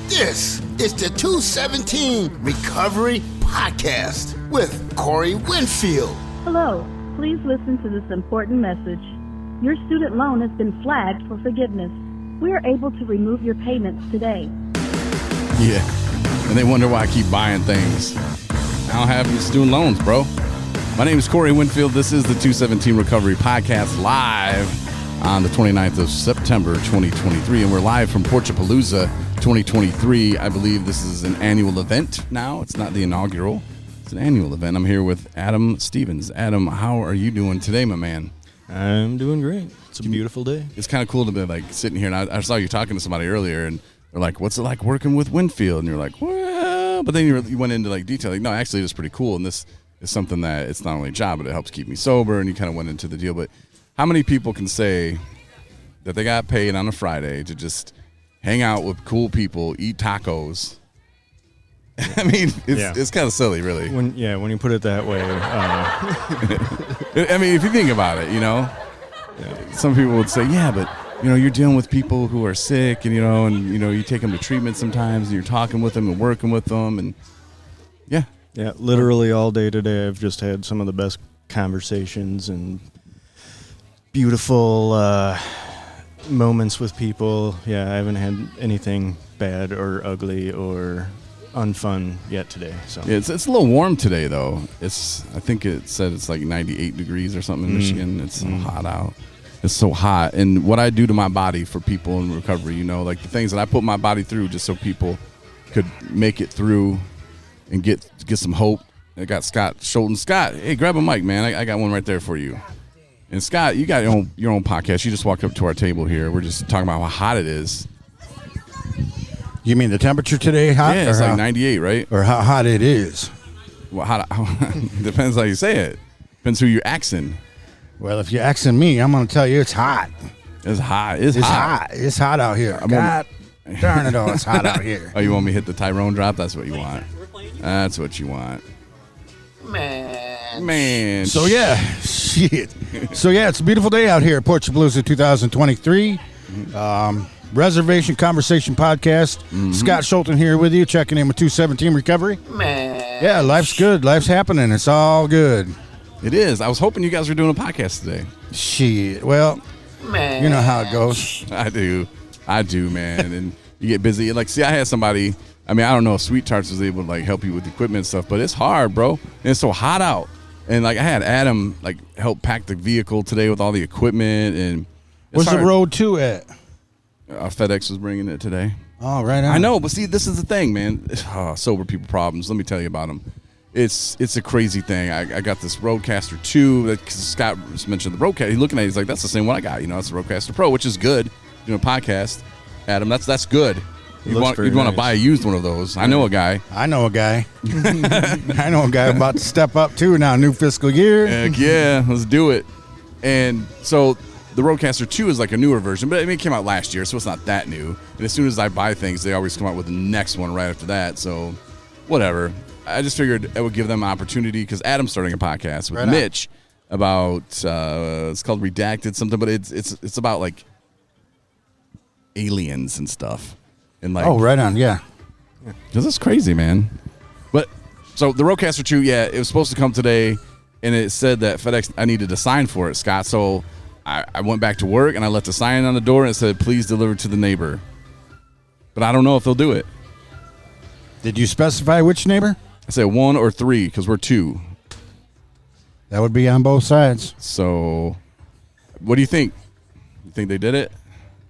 This is the 217 Recovery Podcast with Corey Winfield. Hello. Please listen to this important message. Your student loan has been flagged for forgiveness. We are able to remove your payments today. Yeah, and they wonder why I keep buying things. I don't have any student loans, bro. My name is Corey Winfield. This is the 217 Recovery Podcast live on the 29th of September, 2023, and we're live from Porchapalooza 2023. I believe this is an annual event now. It's not the inaugural. It's an annual event. I'm here with Adam Stevens. Adam, how are you doing today, my man? I'm doing great. It's a beautiful day. It's kind of cool to be like sitting here, and I saw you talking to somebody earlier, and they're like, what's it like working with Winfield? And you're like, well, but then you went into like detail. Like, no, actually, it's pretty cool, and this is something that it's not only a job, but it helps keep me sober, and you kind of went into the deal. But how many people can say that they got paid on a Friday to just hang out with cool people, eat tacos? I mean, it's kind of silly, really. When you put it that way. I mean, if you think about it, some people would say, yeah, but, you're dealing with people who are sick and you take them to treatment sometimes and you're talking with them and working with them. And yeah. Yeah, literally all day today I've just had some of the best conversations and beautiful moments with people. Yeah, I haven't had anything bad or ugly or unfun yet today. So yeah, it's a little warm today though. I think it said it's like 98 degrees or something in Michigan. It's so hot out. It's so hot. And what I do to my body for people in recovery, like the things that I put my body through just so people could make it through and get some hope. I got Scott Schulten. Scott, hey, grab a mic, man. I got one right there for you. And Scott, you got your own podcast. You just walked up to our table here. We're just talking about how hot it is. You mean the temperature today hot? Yeah, it's like 98, right? Or how hot it is? Well, depends how you say it. Depends who you're axing. Well, if you're axing me, I'm going to tell you it's hot. It's hot. It's hot. It's hot out here. God darn it all, it's hot out here. Oh, you want me to hit the Tyrone drop? That's what you want. That's what you want. Man. So, yeah. Shit. So, yeah, it's a beautiful day out here at Porchapalooza 2023. Reservation Conversation Podcast. Scott Schulten here with you, checking in with 217 Recovery. Yeah, life's good. Life's happening. It's all good. It is. I was hoping you guys were doing a podcast today. Shit. Well, you know how it goes. I do, man. And you get busy. Like, see, I had somebody, I don't know if Sweet Tarts was able to, help you with equipment and stuff, but it's hard, bro. And it's so hot out. And, I had Adam, help pack the vehicle today with all the equipment. And where's the road to at? FedEx was bringing it today. Oh, right on. I know, but see, this is the thing, man. Sober people problems. Let me tell you about them. It's a crazy thing. I got this Roadcaster 2 that Scott just mentioned the Roadcaster. He's looking at it, he's like, that's the same one I got. It's the Roadcaster Pro, which is good. Podcast, Adam, that's good. You'd want to buy a used one of those. I know a guy. I know a guy about to step up too now, new fiscal year. Heck yeah, let's do it. And so the Roadcaster 2 is like a newer version, but it came out last year, so it's not that new. And as soon as I buy things, they always come out with the next one right after that. So whatever. I just figured I would give them an opportunity because Adam's starting a podcast with Mitch about it's called Redacted something, but it's about aliens and stuff. And right on, yeah. Because it's crazy, man. But so the Roadcaster 2, it was supposed to come today, and it said that FedEx, I needed to sign for it, Scott. So I went back to work and I left a sign on the door and it said, please deliver to the neighbor. But I don't know if they'll do it. Did you specify which neighbor? I said 1 or 3 because we're 2. That would be on both sides. So what do you think? You think they did it?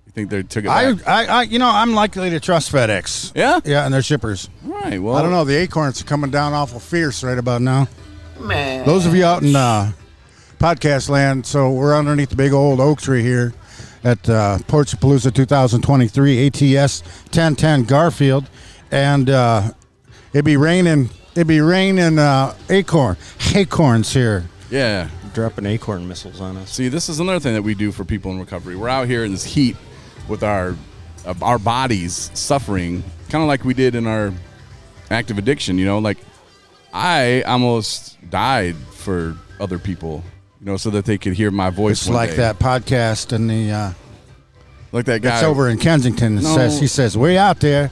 You think they took it back? I'm likely to trust FedEx. Yeah? Yeah, and their shippers. All right, well. I don't know. The acorns are coming down awful fierce right about now. Man. Those of you out in podcast land, so we're underneath the big old oak tree here at Porchapalooza 2023 ATS 1010 Garfield, and it'd be raining acorns here. Yeah, dropping acorn missiles on us. See, this is another thing that we do for people in recovery. We're out here in this heat with our bodies suffering, kind of like we did in our active addiction. I almost died for other people, so that they could hear my voice. It's like that podcast and the like that guy that's over in Kensington. He says, way out there.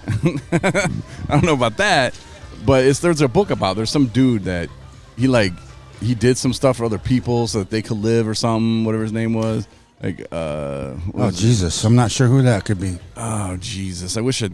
I don't know about that, but there's a book about. There's some dude that he did some stuff for other people so that they could live or something. Whatever his name was. Oh Jesus, I'm not sure who that could be. Oh Jesus, I wish I'd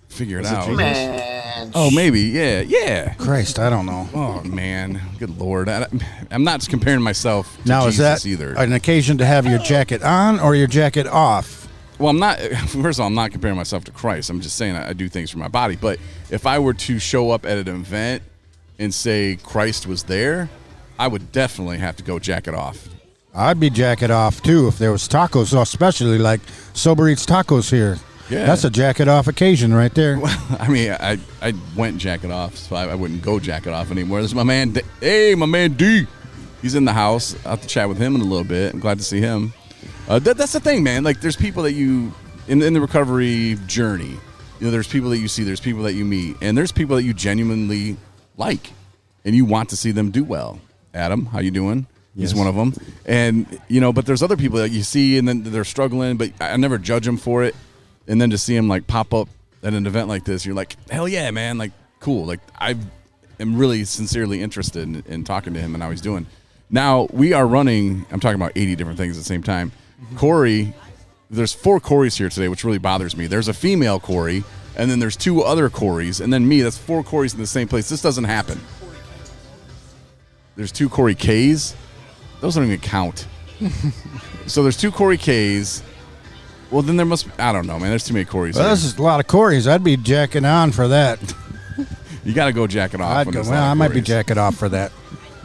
figure it out. Man. Oh, maybe, yeah. Christ, I don't know. Oh man, good Lord, I'm not just comparing myself to Now, Jesus is that either. an occasion to have your jacket on or your jacket off? Well, I'm not. First of all, I'm not comparing myself to Christ. I'm just saying I do things for my body. But if I were to show up at an event and say Christ was there, I would definitely have to go jacket off. I'd be jacket off too if there was tacos, especially like Sober Eats Tacos here. Yeah. That's a jacket off occasion right there. I mean, I went jacket off, so I wouldn't go jacket off anymore. This is my man. Hey, my man D. He's in the house. I'll have to chat with him in a little bit. I'm glad to see him. That's the thing, man. Like, there's people that you in the recovery journey. There's people that you see. There's people that you meet, and there's people that you genuinely like, and you want to see them do well. Adam, how you doing? He's one of them. And, but there's other people that you see and then they're struggling, but I never judge them for it. And then to see them like pop up at an event like this, you're like, hell yeah, man. Like, cool. Like, I am really sincerely interested in talking to him and how he's doing. Now, we are running, I'm talking about 80 different things at the same time. Corey, there's 4 Corys here today, which really bothers me. There's a female Corey, and then there's 2 other Corys, and then me. That's 4 Corys in the same place. This doesn't happen. There's 2 Corey Ks. Those don't even count. So there's 2 Corey Ks. Well, then there must be, I don't know, man. There's too many Corys. Well, this is a lot of Corys. I'd be jacking on for that. You got to go jacket off. I might be jacket off for that.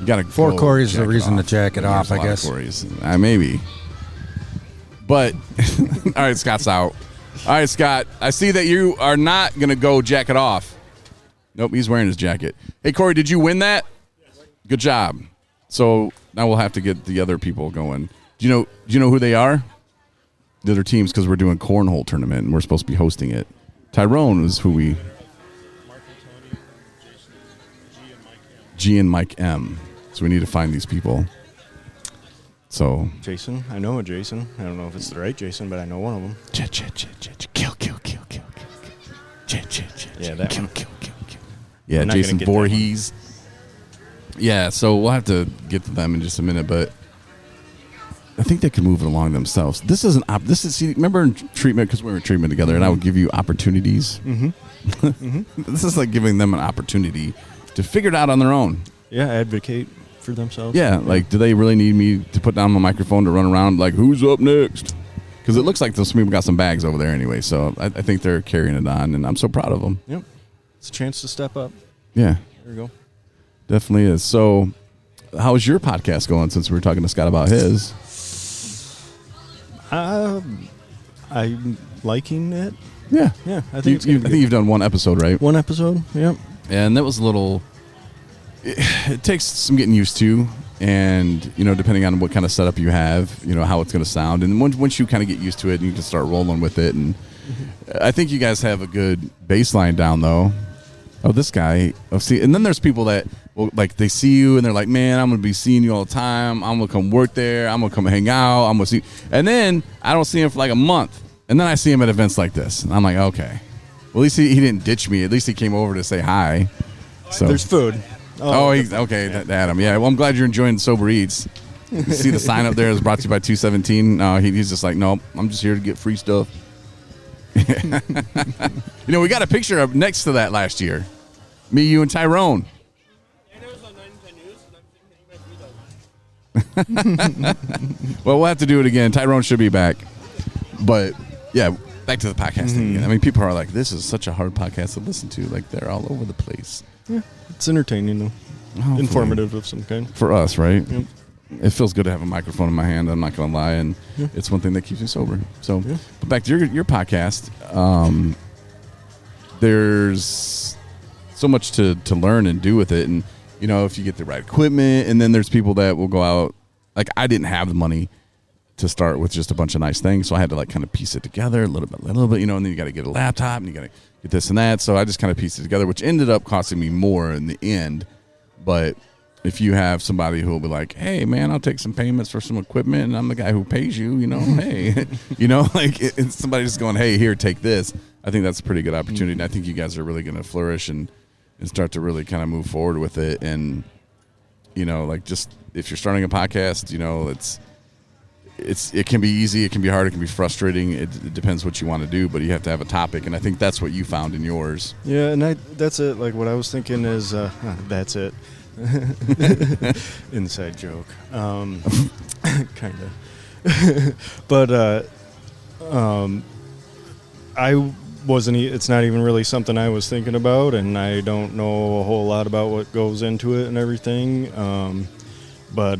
You got to 4 Corys is the reason to jack it off, I guess. Corys. Maybe. But, all right, Scott's out. All right, Scott, I see that you are not going to go jacket off. Nope, he's wearing his jacket. Hey, Corey, did you win that? Good job. So now we'll have to get the other people going. Do you know who they are? The other teams, because we're doing cornhole tournament and we're supposed to be hosting it. Tyrone is who we. G and Mike M. So we need to find these people. So Jason, I know a Jason. I don't know if it's the right Jason, but I know one of them. Kill. Yeah, that kill, one. kill. Yeah, Jason Voorhees. Yeah, so we'll have to get to them in just a minute, but I think they can move it along themselves. This is see, remember in treatment, because we were in treatment together, and I would give you opportunities. This is like giving them an opportunity to figure it out on their own. Yeah, advocate for themselves. Yeah, like, do they really need me to put down my microphone to run around like, who's up next? Because it looks like those people got some bags over there anyway, so I think they're carrying it on, and I'm so proud of them. Yep. It's a chance to step up. Yeah. There we go. Definitely is. So, how's your podcast going since we were talking to Scott about his? I'm liking it. Yeah. Yeah, I think I think you've done one episode, right? One episode, yep. And that was a little... It takes some getting used to, and, depending on what kind of setup you have, how it's going to sound. And once you kind of get used to it, and you can start rolling with it. And I think you guys have a good baseline down, though. Oh, this guy. And then there's people that, they see you, and they're like, man, I'm going to be seeing you all the time. I'm going to come work there. I'm going to come hang out. I'm going to see you. And then I don't see him for like a month. And then I see him at events like this. And I'm like, okay. Well, at least he didn't ditch me. At least he came over to say hi. So There's food. he's okay. Yeah. Adam. Yeah. Well, I'm glad you're enjoying Sober Eats. You see the sign up there is brought to you by 217. No, he's just like, nope. I'm just here to get free stuff. We got a picture of next to that last year. Me, you, and Tyrone. Well, we'll have to do it again. Tyrone should be back. But yeah, back to the podcasting again. I mean, people are like, this is such a hard podcast to listen to. Like, they're all over the place. Yeah, it's entertaining, though. Hopefully. Informative of some kind. For us, right? Yep. It feels good to have a microphone in my hand. I'm not going to lie. And it's one thing that keeps me sober. So, but back to your podcast. There's so much to learn and do with it. And, if you get the right equipment, and then there's people that will go out. Like, I didn't have the money to start with just a bunch of nice things. So I had to kind of piece it together a little bit, and then you got to get a laptop, and you got to get this and that. So I just kind of pieced it together, which ended up costing me more in the end. But if you have somebody who will be like, hey, man, I'll take some payments for some equipment, and I'm the guy who pays you, hey, it's somebody just going, hey, here, take this. I think that's a pretty good opportunity. And I think you guys are really going to flourish and start to really kind of move forward with it. And, you know, like just if you're starting a podcast, you know, it can be easy, it can be hard, it can be frustrating. It depends what you want to do, but you have to have a topic. And I think that's what you found in yours. Yeah, and that's it. Like what I was thinking is, that's it. Inside joke. Kind of. But I wasn't. It's not even really something I was thinking about, and I don't know a whole lot about what goes into it and everything. But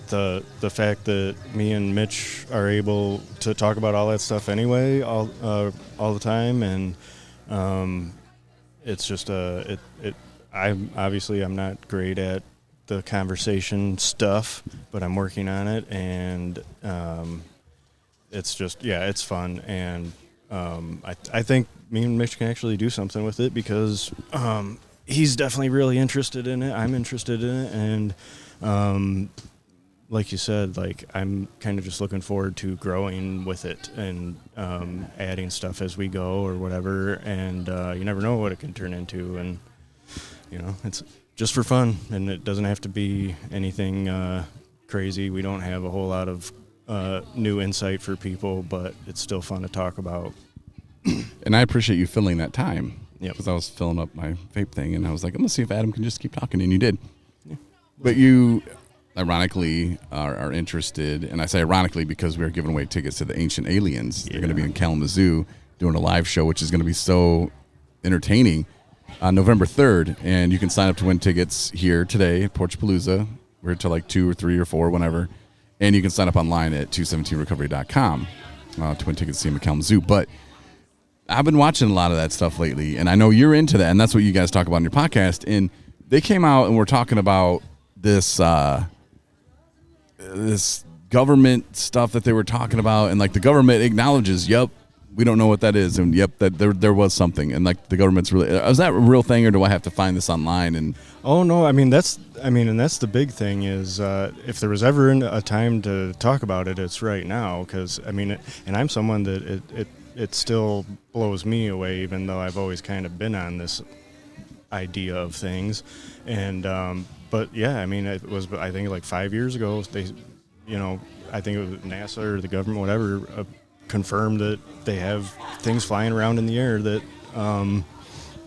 the fact that me and Mitch are able to talk about all that stuff anyway, all the time, and it's just I'm not great at the conversation stuff, but I'm working on it, and it's just it's fun, and I think me and Mitch can actually do something with it because he's definitely really interested in it. I'm interested in it, and like you said, like I'm kind of just looking forward to growing with it and adding stuff as we go or whatever, and you never know what it can turn into, and you know, it's just for fun, and it doesn't have to be anything crazy. We don't have a whole lot of new insight for people, but it's still fun to talk about. And I appreciate you filling that time. Yeah, because I was filling up my vape thing, and I was like, I'm gonna see if Adam can just keep talking, and you did. Yeah. But you, ironically, are interested, and I say ironically because we are giving away tickets to the Ancient Aliens. Yeah. They're going to be in Kalamazoo doing a live show, which is going to be so entertaining. On November 3rd, and you can sign up to win tickets here today at Porchapalooza. We're till like 2 or 3 or 4, whenever. And you can sign up online at 217recovery.com to win tickets to see him at Kalamazoo. But I've been watching a lot of that stuff lately, and I know you're into that, and that's what you guys talk about on your podcast. And they came out and were talking about this this government stuff that they were talking about, and like the government acknowledges, yep, we don't know what that is, and yep, that there was something, and like the government's really, is that a real thing, or do I have to find this online? And oh no, and that's the big thing is if there was ever a time to talk about it, it's right now, because and I'm someone that it still blows me away, even though I've always kind of been on this idea of things, and but yeah, it was, I think like 5 years ago, they, you know, I think it was NASA or the government, whatever, confirmed that they have things flying around in the air that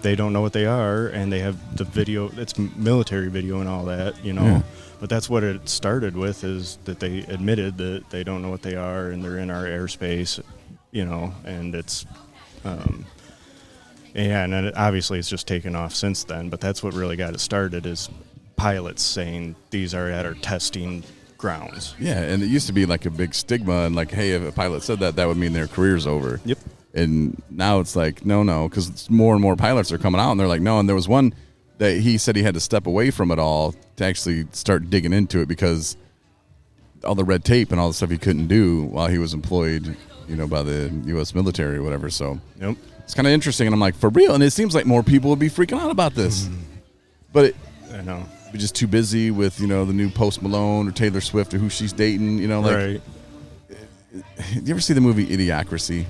they don't know what they are, and they have the video. It's military video and all that, you know. Yeah. But that's what it started with, is that they admitted that they don't know what they are, and they're in our airspace, you know. And it's and obviously it's just taken off since then. But that's what really got it started, is pilots saying these are at our testing grounds. Yeah, and it used to be like a big stigma, and like, hey, if a pilot said that would mean their career's over. Yep. And now it's like, no, because more and more pilots are coming out, and they're like, no. And there was one that he said he had to step away from it all to actually start digging into it, because all the red tape and all the stuff he couldn't do while he was employed, you know, by the U.S. military or whatever. So yep. It's kind of interesting, and I'm like, for real. And it seems like more people would be freaking out about this, but I know. Be just too busy with, you know, the new Post Malone or Taylor Swift or who she's dating, you know, like. Right. You ever see the movie Idiocracy?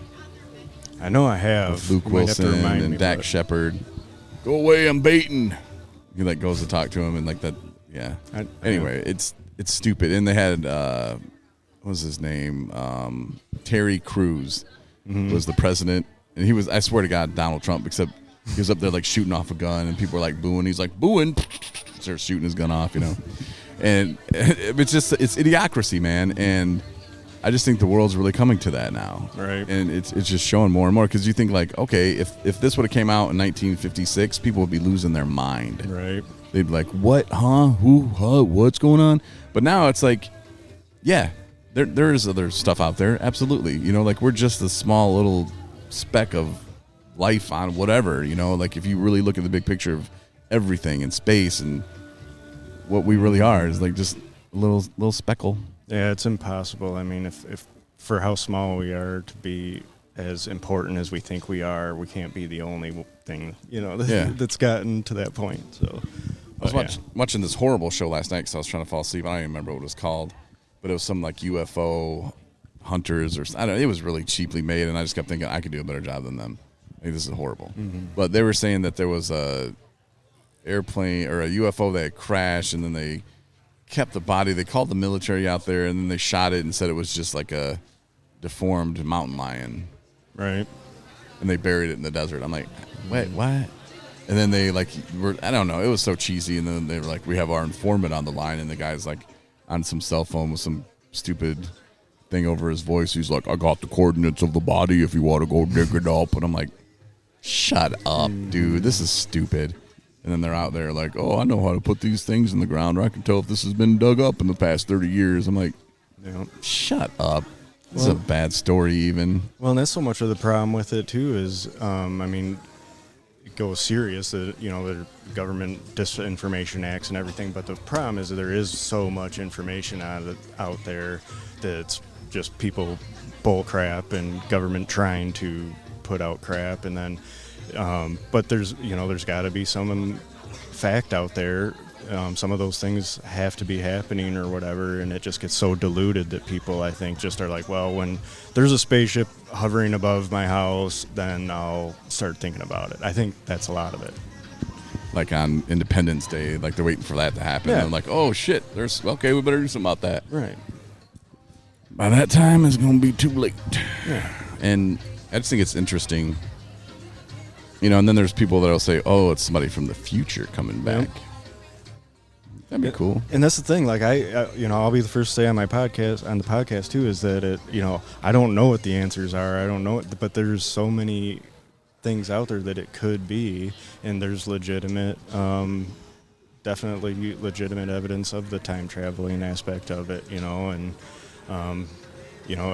I know I have. With Luke Wilson and Dak Shepard. Go away, I'm baiting. He like goes to talk to him, and like that. Yeah. Anyway, it's stupid. And they had what was his name? Terry Crews was the president, and he was, I swear to God, Donald Trump, except he was up there like shooting off a gun, and people were like booing. He's like booing. Starts shooting his gun off, you know. And it's idiocracy, man. And I just think the world's really coming to that now. Right. And it's just showing more and more, because you think like, okay, if this would have came out in 1956, people would be losing their mind. Right. They'd be like, what, huh, who, huh, what's going on? But now it's like, yeah, there is other stuff out there, absolutely. You know, like we're just a small little speck of life on whatever, you know, like if you really look at the big picture of everything in space, and what we really are is like just a little speckle. Yeah, it's impossible. I mean, if for how small we are to be as important as we think we are, we can't be the only thing, you know, that's gotten to that point. So I was watching this horrible show last night because I was trying to fall asleep. I don't even remember what it was called, but it was some like UFO hunters or I don't know. It was really cheaply made, and I just kept thinking I could do a better job than them. Like, this is horrible. But they were saying that there was a airplane or a UFO that had crashed, and then they kept the body. They called the military out there, and then they shot it and said it was just like a deformed mountain lion. Right. And they buried it in the desert. I'm like, wait, what? And then they I don't know. It was so cheesy. And then they were like, we have our informant on the line, and the guy's like on some cell phone with some stupid thing over his voice. He's like, I got the coordinates of the body if you want to go dig it up. And I'm like, shut up, dude. This is stupid. And then they're out there like, oh, I know how to put these things in the ground, or I can tell if this has been dug up in the past 30 years. I'm like, shut up. This is a bad story even. Well, and that's so much of the problem with it, too, is, I mean, it goes serious, that, you know, the government disinformation acts and everything, but the problem is that there is so much information out there that's just people bull crap and government trying to put out crap, and then but there's got to be some fact out there. Some of those things have to be happening or whatever, and it just gets so diluted that people, I think, just are like, well, when there's a spaceship hovering above my house, then I'll start thinking about it. I think that's a lot of it. Like on Independence Day, like they're waiting for that to happen. Yeah. And like, oh shit, we better do something about that. Right. By that time, it's going to be too late. Yeah. And I just think it's interesting. You know, and then there's people that'll say, oh, it's somebody from the future coming back. Yep. That'd be cool. And that's the thing. Like I'll be the first to say on the podcast too, is that I don't know what the answers are. I don't know it, but there's so many things out there that it could be, and there's definitely legitimate evidence of the time traveling aspect of it. And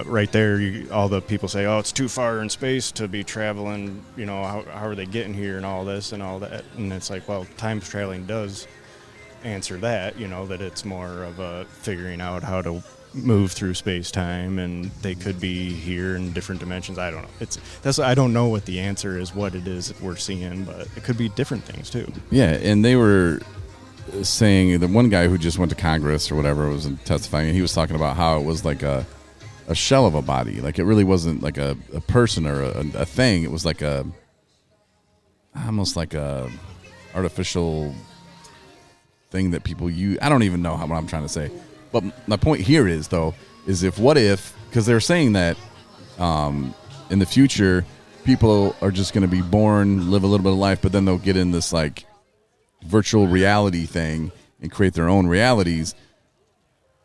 right there, all the people say, oh, it's too far in space to be traveling. How are they getting here and all this and all that? And it's like, well, time traveling does answer that, that it's more of a figuring out how to move through space-time, and they could be here in different dimensions. I don't know. I don't know what the answer is, what it is that we're seeing, but it could be different things too. Yeah, and they were saying, the one guy who just went to Congress or whatever was testifying, and he was talking about how it was like a shell of a body. Like, it really wasn't like a person or a thing. It was like almost like a artificial thing that people use. I don't even know what I'm trying to say. But my point here is, because they're saying that in the future, people are just going to be born, live a little bit of life, but then they'll get in this like virtual reality thing and create their own realities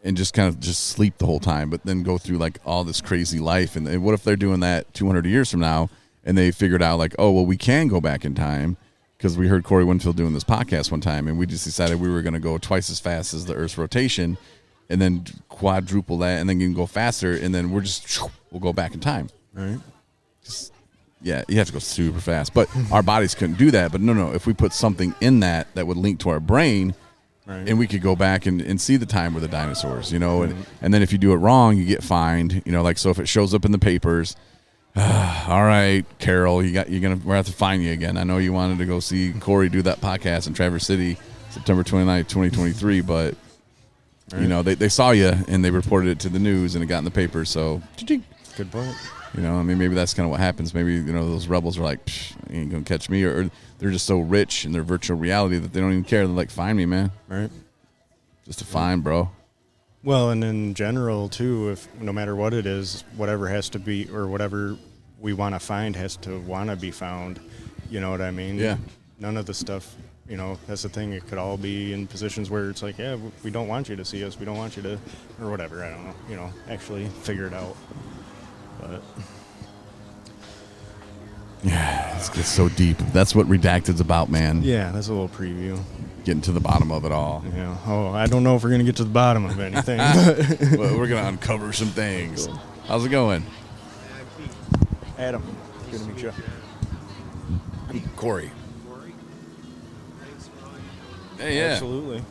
and just kind of just sleep the whole time, but then go through like all this crazy life. And what if they're doing that 200 years from now, and they figured out like, oh, well, we can go back in time, because we heard Corey Winfield doing this podcast one time, and we just decided we were going to go twice as fast as the Earth's rotation, and then quadruple that, and then you can go faster, and then we'll go back in time. Right. Yeah, you have to go super fast. But our bodies couldn't do that. But no, if we put something in that would link to our brain, right, and we could go back and see the time with the dinosaurs, and then if you do it wrong, you get fined, so if it shows up in the papers, all right, Carol, we're gonna have to find you again. I know you wanted to go see Corey do that podcast in Traverse City, September 29th, 2023, but right, they saw you and they reported it to the news and it got in the paper. So good point. Maybe that's kind of what happens. Maybe those rebels are like, you ain't gonna catch me, or they're just so rich in their virtual reality that they don't even care. They're like, find me, man. Right. Just a fine, bro. Well, and in general, too, if no matter what it is, whatever has to be, or whatever we want to find has to want to be found. You know what I mean? Yeah. None of the stuff, that's the thing. It could all be in positions where it's like, yeah, we don't want you to see us. We don't want you to, or whatever. I don't know. Actually figure it out. But yeah, it gets so deep. That's what Redacted's about, man. Yeah, that's a little preview. Getting to the bottom of it all. Yeah. Oh, I don't know if we're going to get to the bottom of anything. But well, we're going to uncover some things. Cool. How's it going? Adam. Good to meet you. I'm Corey. Hey, yeah. Absolutely.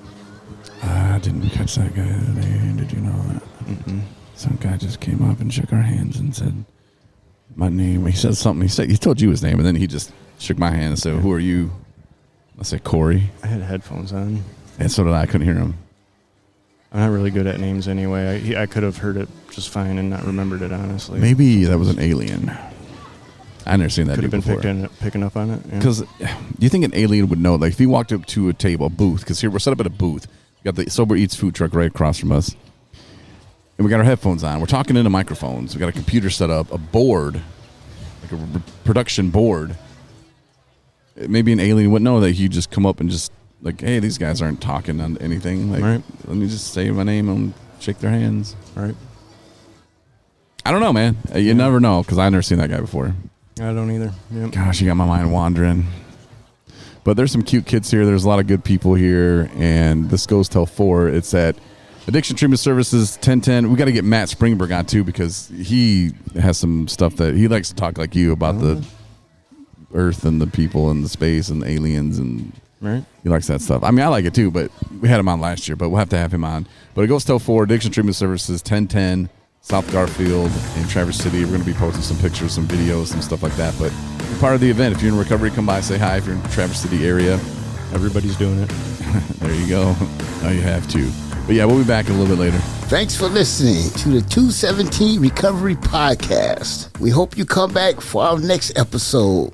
I didn't catch that guy today. Did you know that? Mm-mm. Some guy just came up and shook our hands and said my name. He said something. He told you his name, and then he just shook my hand and said, "Who are you?" I said, "Corey." I had headphones on. And so did I. Couldn't hear him. I'm not really good at names anyway. I could have heard it just fine and not remembered it, honestly. Maybe that was an alien. I never seen that Could have been before. picking up on it. Because do you think an alien would know? Like if he walked up to a table, a booth, because here we're set up at a booth. We got the Sober Eats food truck right across from us. And we got our headphones on. We're talking into microphones. We got a computer set up, a board, like a production board. Maybe an alien wouldn't know that he'd just come up and just like, hey, these guys aren't talking on anything. Like, right. Let me just say my name and shake their hands. Right. I don't know, man. You never know because I've never seen that guy before. I don't either. Yep. Gosh, you got my mind wandering. But there's some cute kids here. There's a lot of good people here. And this goes till 4. It's at Addiction Treatment Services, 1010. We got to get Matt Springberg on, too, because he has some stuff that he likes to talk like you about the Earth and the people and the space and the aliens. And right. He likes that stuff. I mean, I like it, too, but we had him on last year. But we'll have to have him on. But it goes till 4. Addiction Treatment Services, 1010. South Garfield in Traverse City. We're going to be posting some pictures, some videos, some stuff like that. But you're part of the event. If you're in recovery, come by, say hi. If you're in the Traverse City area, everybody's doing it. There you go. Now you have to. But yeah, we'll be back a little bit later. Thanks for listening to the 217 Recovery Podcast. We hope you come back for our next episode.